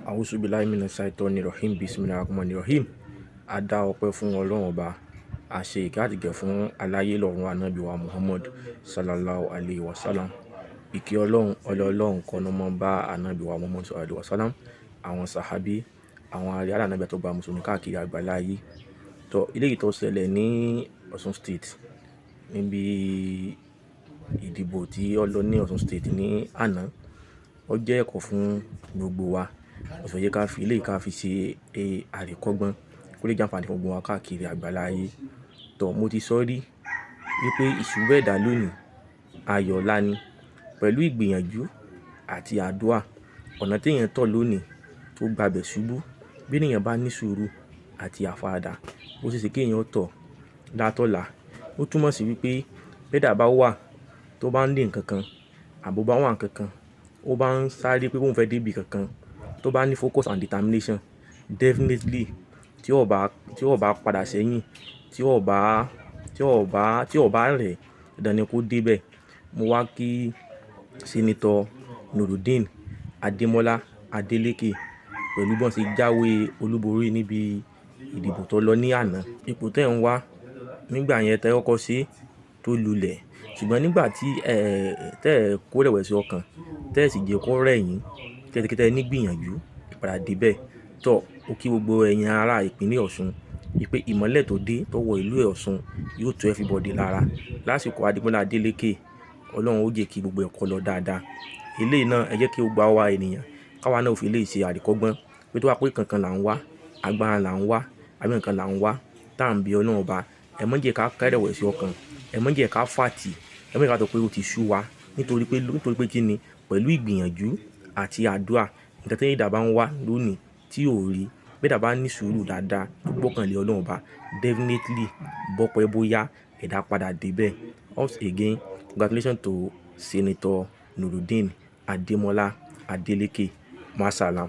Auzubillahi minash-shaytonir-rahim, bismillahir-rahmanir-rahim. A dá ọpẹ́ fún Ọlọ́run Ọba, a ṣe ìkẹ́ àti ìgẹ̀ fún aláyé lọ́run Ànábì wa Muhammad sallallahu alayhi wa sallam. Ìkẹ́ Ọlọ́run Ọlọ́run kan ló máa ń bá Ànábì wa Muhammad sallallahu alayhi wa sallam, àwọn sàhábí, àwọn ará Ànábì tó gba mùsùlùmí káàkiri àgbáláyé. Tó eléyìí tó ṣẹlẹ̀ ní Ọ̀ṣun State níbi ìdìbò tí ó lọ ní Ọ̀ṣun State ní àná, ó jẹ́ ẹ̀kọ́ fún gbogbo wa. Ó sọ yẹ ká fi eléyìí ká fi ṣe àríkọ́gbọ́n kó lè jẹ́ àǹfààní fún gbogbo wa káàkiri àgbáláyé. Tó mo ti sọ rí wípé ìṣubú ẹ̀dá lónìí ayọ̀ ńlá ni, pẹ̀lú ìgbìyànjú àti àdúrà. Ọ̀nà tí èèyàn tọ̀ lónìí tó gbabẹ̀ ṣubú, bí èèyàn bá ní sùúrù àti àfaradà, ó ṣe é ṣe kí èèyàn tọ̀ látọ̀la. Ó túmọ̀ sí wípé bí ẹ̀dá bá wà tó bá ń lé nǹkan kan àbó bá wà nǹkan kan, ó bá ń sáré pé òun fẹ́ dé ibi kankan, tó bá ní focus and determination, definitely tí ó bá padà sẹ́yìn, tí ó bá rẹ̀, dandan ni kó dé bẹ̀. Mo wá kí Senator Nurudeen Ademola Adeleke pẹ̀lú bọ́n ṣe jáwé olúborí níbi ìdìbò tó lọ ní àná. Ipò tẹ́ ń wá nígbà yẹn tẹ́ kọ́kọ́ ṣe tó lulẹ̀, ṣùgbọ́n nígbà tí tẹ́ kó rẹ̀wẹ̀sì ọkàn, tẹ́ sì jẹ́ kó rẹ̀ yín, tẹ́ ní gbìyànjú ìpadà dé bẹ̀. Tó ó kí gbogbo ẹ̀yin ará ìpínlẹ̀ Ọ̀ṣun wípé ìmọ́lẹ̀ tó dé tó wọ ìlú Ọ̀ṣun yóò tu everybody lára. Lásìkò Ademola Adeleke, Ọlọ́run ó jẹ́ kí gbogbo ẹ̀kọ́ lọ dáadáa. Eléyìí náà ẹ jẹ́ kí ó gba wa ènìyàn, káwa náà ò fi eléyìí ṣe àríkọ́gbọ́n pé tó wá pé kankan là ń wá, agbára là ń wá, àbí nǹkan là ń wá, tá à ń bí Ọlọ́run Ọba. Ẹ má jẹ́ ká rẹ̀wẹ̀sì ọkàn, ẹ má jẹ́ ká fàtì, ẹ má jẹ́ ká sọ pé ó ti sú wa, nítorí pé kí ni, pẹ̀lú ìgbìyànjú àti àdúrà, nǹkan tí ẹ̀dá bá ń wá lónìí tí ò rí, bí ẹ̀dá bá ní sùúrù dáadáa tó gbọ́kànlé Ọlọ́run Ọba, definitely bọ́pẹ́ bóyá ẹ̀dá padà dé bẹ̀. Once again, congratulations to Senator Nurudeen Ademola Adeleke. Masalam.